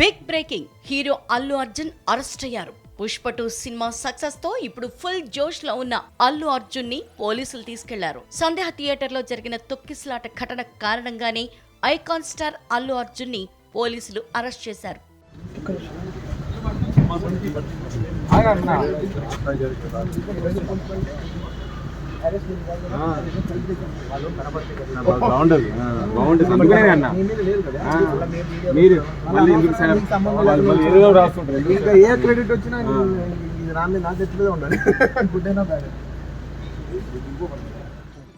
Big breaking, hero Allu Arjun arrest అయ్యారు. Pushpa 2 cinema success తో ఇప్పుడు ఫుల్ జోష్ లో ఉన్న అల్లు అర్జున్ ని పోలీసులు తీసుకెళ్లారు. సందేహ థియేటర్ లో జరిగిన తొక్కిసలాట ఘటన కారణంగానే ఐకాన్ స్టార్ అల్లు అర్జున్ ని పోలీసులు అరెస్ట్ చేశారు. ఏ క్రెడిట్ వచ్చినా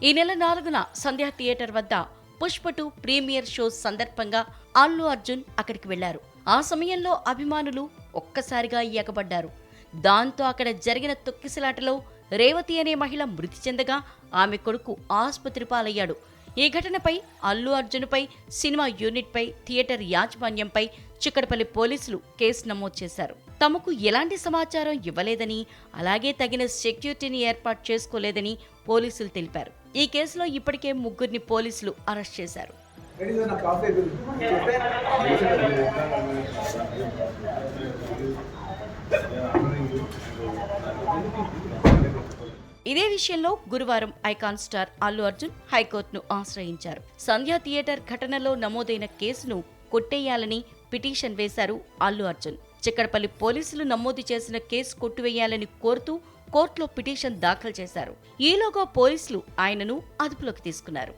ఈ నెల 4న సంధ్యా థియేటర్ వద్ద పుష్ప 2 ప్రీమియర్ షో సందర్భంగా అల్లు అర్జున్ అక్కడికి వెళ్లారు. ఆ సమయంలో అభిమానులు ఒక్కసారిగా ఎగబడ్డారు. దాంతో అక్కడ జరిగిన తొక్కిసలాటలో రేవతి అనే మహిళ మృతి చెందగా ఆమె కొడుకు ఆసుపత్రి పాలయ్యాడు. ఈ ఘటనపై అల్లు అర్జున్పై, సినిమా యూనిట్పై, థియేటర్ యాజమాన్యంపై చిక్కడపల్లి పోలీసులు కేసు నమోదు చేశారు. తమకు ఎలాంటి సమాచారం ఇవ్వలేదని, అలాగే తగిన సెక్యూరిటీని ఏర్పాటు చేసుకోలేదని పోలీసులు తెలిపారు. ఈ కేసులో ఇప్పటికే 3 పోలీసులు అరెస్ట్ చేశారు. ఇదే విషయంలో గురువారం ఐకాన్ స్టార్ అల్లు అర్జున్ హైకోర్టును ఆశ్రయించారు. సంధ్యా థియేటర్ ఘటనలో నమోదైన కేసును కొట్టేయాలని పిటిషన్ వేశారు అల్లు అర్జున్. చిక్కడపల్లి పోలీసులు నమోదు చేసిన కేసు కొట్టివేయాలని కోరుతూ కోర్టులో పిటిషన్ దాఖలు చేశారు. ఈలోగా పోలీసులు ఆయనను అదుపులోకి తీసుకున్నారు.